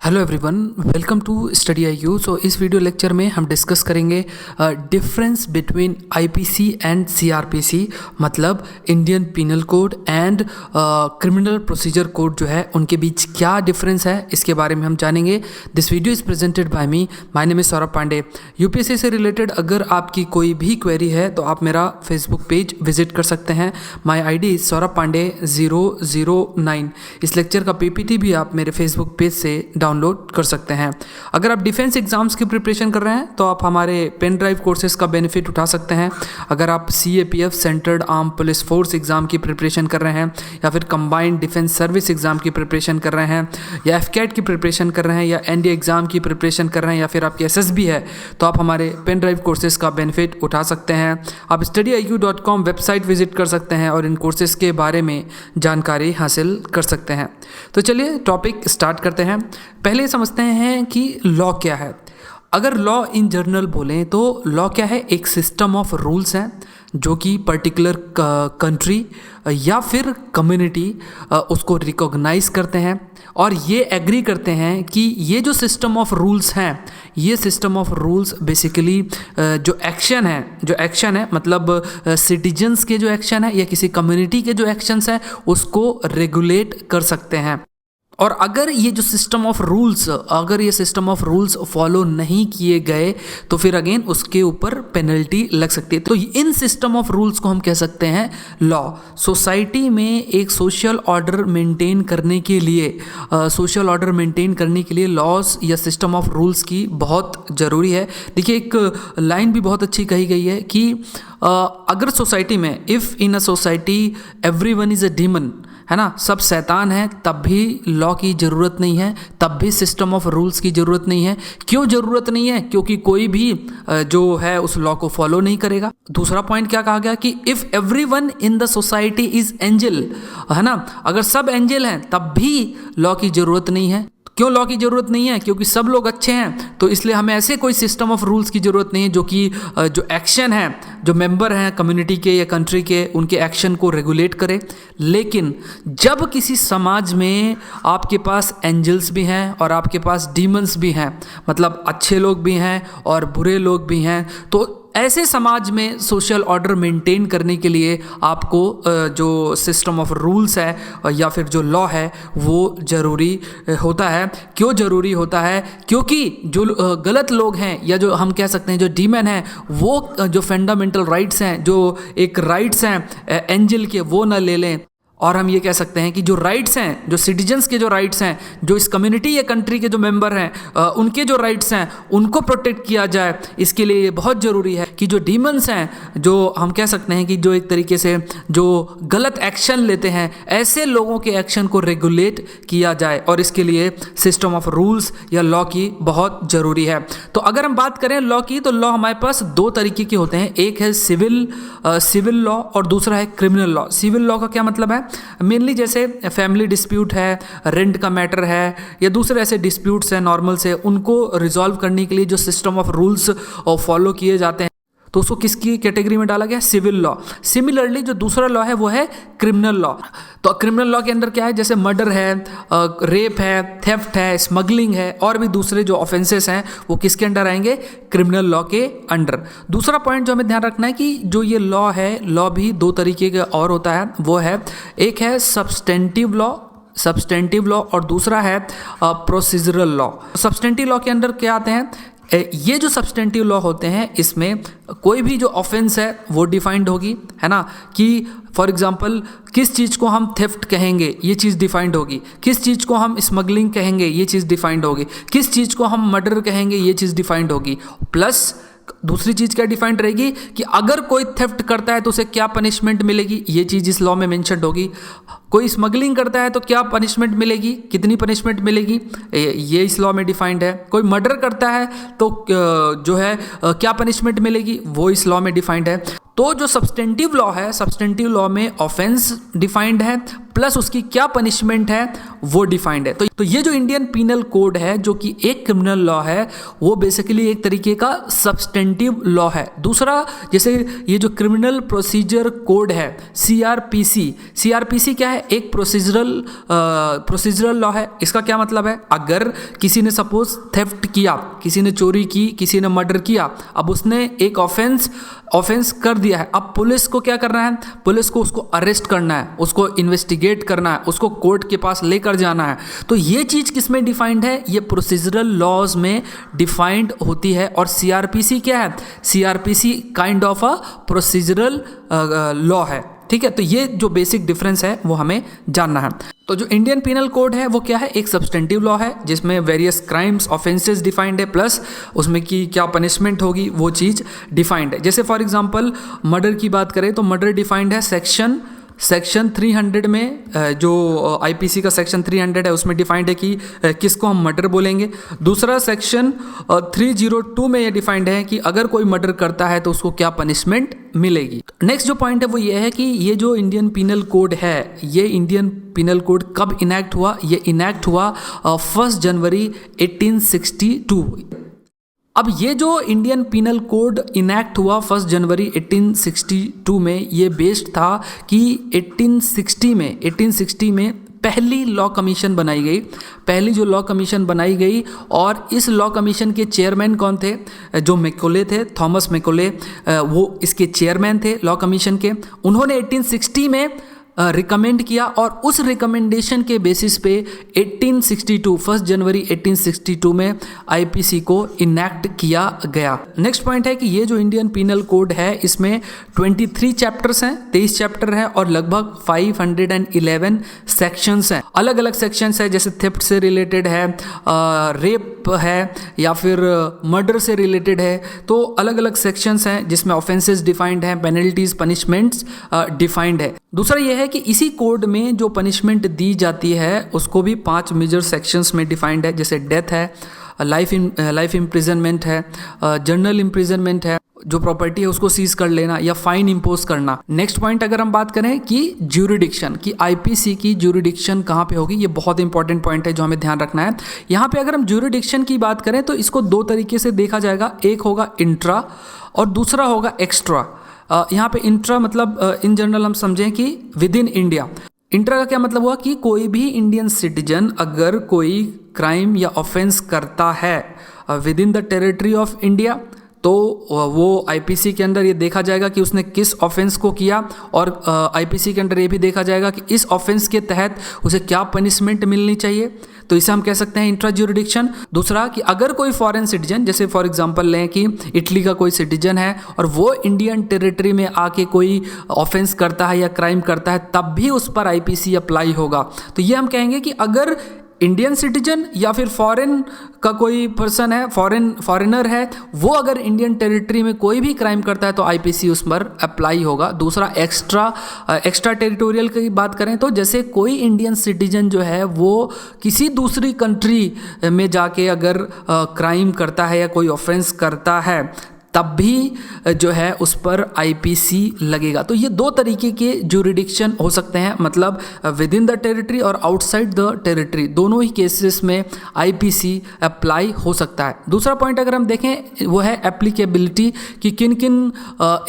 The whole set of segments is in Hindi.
Hello everyone, welcome to study I U. So इस वीडियो लेक्चर में हम डिस्कस करेंगे difference between IPC and CrPC, मतलब Indian penal code and criminal procedure code जो है उनके बीच क्या डिफरेंस है, इसके बारे में हम जानेंगे। This video is presented by me, my name is Saurabh Pandey. UPSC से रिलेटेड अगर आपकी कोई भी क्वेरी है तो आप मेरा फेसबुक पेज विजिट कर सकते हैं। My ID is Saurabh Pandey 009। इस लेक्चर का पीपीटी भी आप मेरे फेसबुक पेज से डाउनलोड कर सकते हैं। अगर आप डिफेंस एग्जाम्स की प्रिपरेशन कर रहे हैं तो आप हमारे पेन ड्राइव कोर्सेज का बेनिफिट उठा सकते हैं। अगर आप CAPF central arm police force exam की प्रिपरेशन कर रहे हैं, या फिर कंबाइंड डिफेंस सर्विस एग्जाम की प्रिपरेशन कर रहे हैं, या एफकेट की प्रिपरेशन कर रहे हैं, या एनडीए एग्जाम की प्रिपरेशन कर रहे हैं, या फिर आपकी एसएसबी है, तो आप हमारे पेन ड्राइव कोर्सेज का बेनिफिट उठा सकते हैं। आप StudyIQ.com वेबसाइट विजिट कर सकते हैं और इन कोर्सेज के बारे में जानकारी हासिल कर सकते हैं। तो चलिए टॉपिक स्टार्ट करते हैं। पहले समझते हैं कि लॉ क्या है। अगर लॉ इन जनरल बोलें तो लॉ क्या है? एक सिस्टम ऑफ रूल्स हैं जो कि पर्टिकुलर कंट्री या फिर कम्युनिटी उसको रिकॉग्नाइज करते हैं और ये एग्री करते हैं कि ये जो सिस्टम ऑफ रूल्स हैं, ये सिस्टम ऑफ रूल्स बेसिकली जो एक्शन है मतलब सिटीजन्स के जो एक्शन है या किसी कम्युनिटी के जो एक्शंस हैं उसको रेगुलेट कर सकते हैं। और अगर ये सिस्टम ऑफ रूल्स फॉलो नहीं किए गए तो फिर अगेन उसके ऊपर पेनल्टी लग सकती है। तो इन सिस्टम ऑफ रूल्स को हम कह सकते हैं लॉ। सोसाइटी में एक सोशल ऑर्डर मेंटेन करने के लिए लॉज या सिस्टम ऑफ रूल्स की बहुत ज़रूरी है। देखिए, एक लाइन भी बहुत अच्छी कही गई है कि अगर सोसाइटी में if in a society everyone is a demon, है ना, सब शैतान है, तब भी लॉ की ज़रूरत नहीं है, तब भी सिस्टम ऑफ रूल्स की ज़रूरत नहीं है। क्यों ज़रूरत नहीं है? क्योंकि कोई भी जो है उस लॉ को फॉलो नहीं करेगा। दूसरा पॉइंट क्या कहा गया कि if everyone in the society is angel, है ना, अगर सब एंजल हैं तब भी लॉ की ज़रूरत नहीं है। क्यों लॉ की ज़रूरत नहीं है? क्योंकि सब लोग अच्छे हैं, तो इसलिए हमें ऐसे कोई सिस्टम ऑफ रूल्स की ज़रूरत नहीं है जो कि जो एक्शन है, जो मेंबर हैं कम्युनिटी के या कंट्री के, उनके एक्शन को रेगुलेट करे। लेकिन जब किसी समाज में आपके पास एंजल्स भी हैं और आपके पास डीमंस भी हैं, मतलब अच्छे लोग भी हैं और बुरे लोग भी हैं, तो ऐसे समाज में सोशल ऑर्डर मेंटेन करने के लिए आपको जो सिस्टम ऑफ रूल्स है या फिर जो लॉ है वो ज़रूरी होता है। क्यों ज़रूरी होता है? क्योंकि जो गलत लोग हैं या जो हम कह सकते हैं जो डीमन हैं, वो जो फंडामेंटल राइट्स हैं, जो एक राइट्स हैं एंजल के, वो ना ले लें। और हम ये कह सकते हैं कि जो राइट्स हैं, जो सिटीजन्स के जो राइट्स हैं, जो इस कम्युनिटी या कंट्री के जो मेंबर हैं उनके जो राइट्स हैं उनको प्रोटेक्ट किया जाए। इसके लिए ये बहुत ज़रूरी है कि जो डीमंस हैं, जो हम कह सकते हैं कि जो एक तरीके से जो गलत एक्शन लेते हैं, ऐसे लोगों के एक्शन को रेगुलेट किया जाए, और इसके लिए सिस्टम ऑफ रूल्स या लॉ की बहुत ज़रूरी है। तो अगर हम बात करें लॉ की, तो लॉ हमारे पास दो तरीके के होते हैं। एक है सिविल लॉ और दूसरा है क्रिमिनल लॉ। सिविल लॉ का क्या मतलब है? मेनली जैसे फैमिली डिस्प्यूट है, रेंट का मैटर है, या दूसरे ऐसे डिस्प्यूट्स हैं नॉर्मल से, उनको रिजॉल्व करने के लिए जो सिस्टम ऑफ रूल्स फॉलो किए जाते हैं, तो उसको किसकी कैटेगरी में डाला गया? Civil law. सिमिलरली जो दूसरा लॉ है वो है क्रिमिनल लॉ। तो क्रिमिनल लॉ के अंदर क्या है? जैसे मर्डर है, रेप है, थेफ्ट है, स्मगलिंग है, और भी दूसरे जो ऑफेंसेस हैं वो किसके अंडर आएंगे? क्रिमिनल लॉ के अंडर। दूसरा पॉइंट जो हमें ध्यान रखना है कि जो ये लॉ है, लॉ भी दो तरीके का और होता है। वो है, एक है सब्सटेंटिव लॉ और दूसरा है प्रोसीजरल लॉ। सब्सटेंटिव लॉ के अंदर क्या आते हैं? ये जो सब्सटेंटिव लॉ होते हैं, इसमें कोई भी जो ऑफेंस है वो डिफाइंड होगी, है ना, कि फॉर एग्जांपल किस चीज़ को हम थेफ्ट कहेंगे, ये चीज़ डिफाइंड होगी। किस चीज़ को हम स्मगलिंग कहेंगे, ये चीज़ डिफाइंड होगी। किस चीज़ को हम मर्डर कहेंगे, ये चीज़ डिफाइंड होगी। प्लस दूसरी चीज़ क्या डिफाइंड रहेगी कि अगर कोई थेफ्ट करता है तो उसे क्या पनिशमेंट मिलेगी, ये चीज़ इस लॉ में मेंशन्ड होगी। कोई स्मगलिंग करता है तो क्या पनिशमेंट मिलेगी, कितनी पनिशमेंट मिलेगी, ये इस लॉ में डिफाइंड है। कोई मर्डर करता है तो जो है क्या पनिशमेंट मिलेगी, वो इस लॉ में डिफाइंड है। तो जो सब्सटेंटिव लॉ है, सब्सटेंटिव लॉ में ऑफेंस डिफाइंड है प्लस उसकी क्या पनिशमेंट है वो डिफाइंड है। तो ये जो इंडियन पीनल कोड है जो कि एक क्रिमिनल लॉ है वो बेसिकली एक तरीके का सब्सटेंटिव लॉ है। दूसरा जैसे ये जो क्रिमिनल प्रोसीजर कोड है CrPC, CrPC क्या है, एक प्रोसीजरल लॉ है। इसका क्या मतलब है, अगर किसी ने सपोज थेफ्ट किया, किसी ने चोरी की, किसी ने मर्डर किया, अब उसने एक ऑफेंस कर दिया है, अब पुलिस को क्या करना है, पुलिस को उसको अरेस्ट करना है, उसको इन्वेस्टिगेट करना है, उसको कोर्ट के पास लेकर जाना है। तो ये चीज़ किसमें डिफाइंड है, ये प्रोसीजरल लॉज में डिफाइंड होती है। और CrPC क्या है, CrPC kind of a procedural law है, ठीक है। तो ये जो बेसिक डिफरेंस है वो हमें जानना है। तो जो इंडियन पीनल कोड है वो क्या है, एक सब्सटेंटिव लॉ है जिसमें वेरियस क्राइम्स ऑफेंसेस डिफाइंड है प्लस उसमें की क्या पनिशमेंट होगी वो चीज़ डिफाइंड है। जैसे फॉर एग्जांपल मर्डर की बात करें तो मर्डर डिफाइंड है सेक्शन 300 में, जो IPC का सेक्शन 300 है उसमें डिफाइंड है कि किसको हम मर्डर बोलेंगे। दूसरा सेक्शन 302 में ये डिफाइंड है कि अगर कोई मर्डर करता है तो उसको क्या पनिशमेंट मिलेगी। नेक्स्ट जो पॉइंट है वो ये है कि ये जो इंडियन पीनल कोड है, ये इंडियन पीनल कोड कब इनैक्ट हुआ, ये इनैक्ट हुआ 1 जनवरी 1862। अब ये जो इंडियन पीनल कोड इनैक्ट हुआ 1 जनवरी 1862 में, ये बेस्ड था कि 1860 में पहली लॉ कमीशन बनाई गई, पहली जो लॉ कमीशन बनाई गई। और इस लॉ कमीशन के चेयरमैन कौन थे, जो मैकोले थे, थॉमस मैकोले, वो इसके चेयरमैन थे लॉ कमीशन के। उन्होंने 1860 में रिकमेंड किया और उस रिकमेंडेशन के बेसिस पे 1 जनवरी 1862 में IPC को इनैक्ट किया गया। नेक्स्ट पॉइंट है कि ये जो इंडियन पीनल कोड है इसमें 23 चैप्टर्स हैं, 23 चैप्टर हैं और लगभग 511 सेक्शंस हैं। अलग अलग सेक्शंस हैं, जैसे थेफ्ट से रिलेटेड है, रेप है या फिर मर्डर से रिलेटेड है। तो अलग अलग सेक्शंस हैं जिसमें ऑफेंसेस डिफाइंड हैं, पेनल्टीज पनिशमेंट्स डिफाइंड है। दूसरा यह है कि इसी कोड में जो पनिशमेंट दी जाती है उसको भी 5 मेजर सेक्शंस में डिफाइंड है, जैसे डेथ है, लाइफ इम्प्रिजनमेंट है, जर्नल इम्प्रिजनमेंट है, जो प्रॉपर्टी है उसको सीज कर लेना या फाइन इम्पोज करना। नेक्स्ट पॉइंट अगर हम बात करें कि ज्यूरिडिक्शन की, IPC की ज्यूरिडिक्शन कहाँ पे होगी, ये बहुत इंपॉर्टेंट पॉइंट है जो हमें ध्यान रखना है। यहाँ पे अगर हम ज्यूरिडिक्शन की बात करें तो इसको 2 तरीके से देखा जाएगा, एक होगा इंट्रा और दूसरा होगा एक्स्ट्रा। यहाँ पे इंट्रा मतलब इन जनरल हम समझें कि विद इन इंडिया। इंट्रा का क्या मतलब हुआ कि कोई भी इंडियन सिटीजन अगर कोई क्राइम या ऑफेंस करता है with in the territory of India तो वो IPC के अंदर ये देखा जाएगा कि उसने किस ऑफेंस को किया और IPC के अंदर ये भी देखा जाएगा कि इस ऑफेंस के तहत उसे क्या पनिशमेंट मिलनी चाहिए। तो इसे हम कह सकते हैं इंट्रा ज्यूरिडिक्शन। दूसरा कि अगर कोई फॉरेन सिटीजन, जैसे फॉर एग्जांपल लें कि इटली का कोई सिटीजन है और वो इंडियन टेरिटरी में आके कोई ऑफेंस करता है या क्राइम करता है, तब भी उस पर IPC अप्लाई होगा। तो ये हम कहेंगे कि अगर इंडियन सिटीजन या फिर फॉरेन का कोई पर्सन है, फॉरेनर है, वो अगर इंडियन टेरिटरी में कोई भी क्राइम करता है तो IPC उस पर अप्लाई होगा। दूसरा एक्स्ट्रा टेरिटोरियल की बात करें तो जैसे कोई इंडियन सिटीजन जो है वो किसी दूसरी कंट्री में जाके अगर क्राइम करता है या कोई ऑफेंस करता है तब भी जो है उस पर IPC लगेगा। तो ये 2 तरीके के ज्यूरिडिक्शन हो सकते हैं, मतलब विद इन द टेरिटरी और आउटसाइड द टेरिटरी, दोनों ही केसेस में IPC अप्लाई हो सकता है। दूसरा पॉइंट अगर हम देखें वो है एप्लीकेबिलिटी, कि किन किन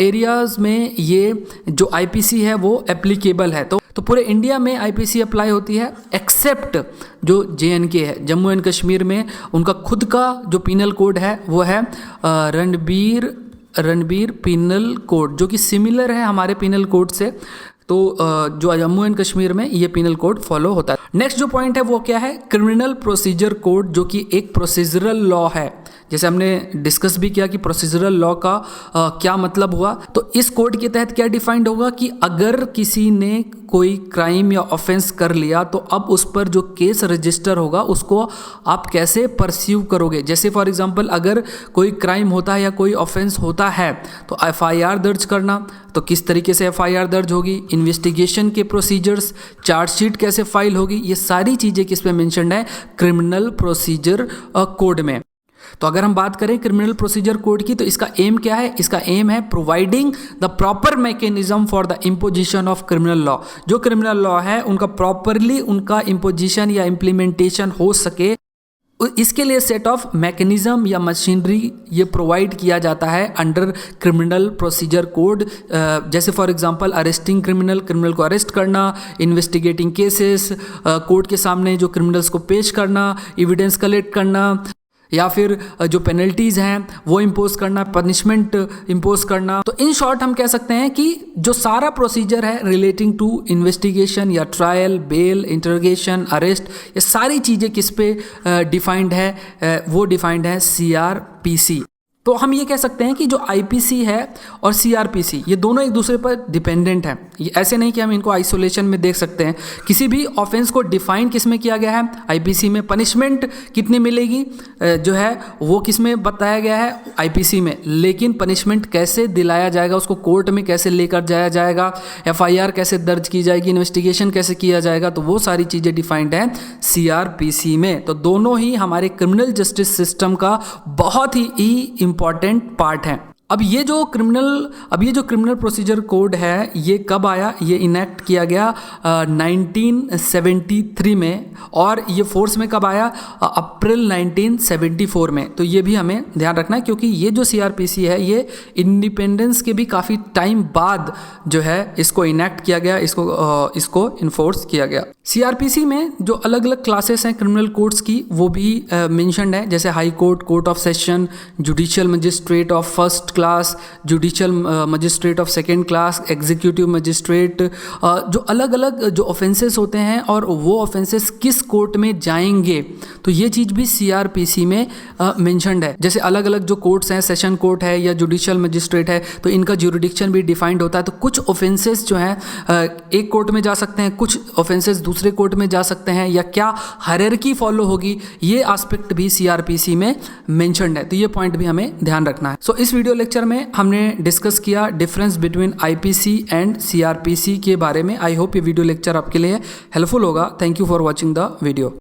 एरियाज़ में ये जो IPC है वो एप्लीकेबल है। तो पूरे इंडिया में IPC अप्लाई होती है एक्सेप्ट जो JNK है, जम्मू एंड कश्मीर में उनका खुद का जो पीनल कोड है वो है रणबीर पीनल कोड, जो कि सिमिलर है हमारे पीनल कोड से। तो जो जम्मू एंड कश्मीर में ये पीनल कोड फॉलो होता है। नेक्स्ट जो पॉइंट है वो क्या है, क्रिमिनल प्रोसीजर कोड, जो कि एक प्रोसीजरल लॉ है। जैसे हमने डिस्कस भी किया कि प्रोसीजरल लॉ का क्या मतलब हुआ। तो इस कोड के तहत क्या डिफाइंड होगा कि अगर किसी ने कोई क्राइम या ऑफेंस कर लिया तो अब उस पर जो केस रजिस्टर होगा उसको आप कैसे परस्यू करोगे। जैसे फॉर एग्जांपल अगर कोई क्राइम होता है या कोई ऑफेंस होता है तो FIR दर्ज करना, तो किस तरीके से FIR दर्ज होगी, इन्वेस्टिगेशन के प्रोसीजर्स, चार्जशीट कैसे फाइल होगी, ये सारी चीज़ें किस पे मेंशन्ड है, क्रिमिनल प्रोसीजर कोड में। तो अगर हम बात करें क्रिमिनल प्रोसीजर कोड की, तो इसका एम क्या है? इसका एम है providing the proper mechanism for the imposition of criminal law. जो क्रिमिनल लॉ है उनका प्रॉपरली उनका इम्पोजिशन या इम्प्लीमेंटेशन हो सके, इसके लिए सेट ऑफ मैकेनिज्म या मशीनरी ये प्रोवाइड किया जाता है अंडर क्रिमिनल प्रोसीजर कोड। जैसे फॉर एग्जांपल अरेस्टिंग क्रिमिनल को अरेस्ट करना, इन्वेस्टिगेटिंग केसेस, कोर्ट के सामने जो क्रिमिनल्स को पेश करना, एविडेंस कलेक्ट करना, या फिर जो पेनल्टीज़ हैं वो इम्पोज करना, पनिशमेंट इम्पोज करना। तो इन शॉर्ट हम कह सकते हैं कि जो सारा प्रोसीजर है रिलेटिंग टू इन्वेस्टिगेशन या ट्रायल, बेल, इंटरोगेशन, अरेस्ट, ये सारी चीज़ें किस पे डिफाइंड है? वो डिफाइंड है CrPC। तो हम ये कह सकते हैं कि जो IPC है और CrPC ये दोनों एक दूसरे पर डिपेंडेंट हैं। ये ऐसे नहीं कि हम इनको आइसोलेशन में देख सकते हैं। किसी भी ऑफेंस को डिफाइन किस में किया गया है? IPC में। पनिशमेंट कितनी मिलेगी जो है वो किस में बताया गया है? IPC में। लेकिन पनिशमेंट कैसे दिलाया जाएगा, उसको कोर्ट में कैसे लेकर जाया जाएगा, FIR कैसे दर्ज की जाएगी, इन्वेस्टिगेशन कैसे किया जाएगा, तो वो सारी चीज़ें डिफाइंड हैं CrPC में। तो दोनों ही हमारे क्रिमिनल जस्टिस सिस्टम का बहुत ही इंपॉर्टेंट पार्ट है। अब ये जो क्रिमिनल प्रोसीजर कोड है ये कब आया? ये इनेक्ट किया गया 1973 में, और ये फोर्स में कब आया? अप्रैल 1974 में। तो ये भी हमें ध्यान रखना है, क्योंकि ये जो CrPC है ये इंडिपेंडेंस के भी काफ़ी टाइम बाद जो है इसको इनेक्ट किया गया, इसको इन्फोर्स किया गया। CrPC में जो अलग अलग क्लासेस हैं क्रिमिनल कोर्ट्स की वो भी मेंशन्ड है, जैसे high court, court of session, judicial magistrate of first class, judicial magistrate of second class, executive magistrate. जो अलग अलग जो ऑफेंसेस होते हैं और वो ऑफेंसेस किस कोर्ट में जाएंगे, तो ये चीज़ भी CrPC में मेंशन्ड है। जैसे अलग अलग जो कोर्ट्स हैं, सेशन कोर्ट है या जुडिशियल मजिस्ट्रेट है, तो इनका ज्यूरिडिक्शन भी डिफाइंड होता है। तो कुछ ऑफेंसेस जो हैं एक कोर्ट में जा सकते हैं, कुछ ऑफेंसेस दूसरे कोर्ट में जा सकते हैं, या क्या हायरार्की फॉलो होगी, ये एस्पेक्ट भी CrPC में मेंशन्ड है। तो ये पॉइंट भी हमें ध्यान रखना है। सो इस वीडियो लेक्चर में हमने डिस्कस किया difference between IPC and CrPC के बारे में। आई होप ये वीडियो लेक्चर आपके लिए हेल्पफुल होगा। Thank you for watching the video.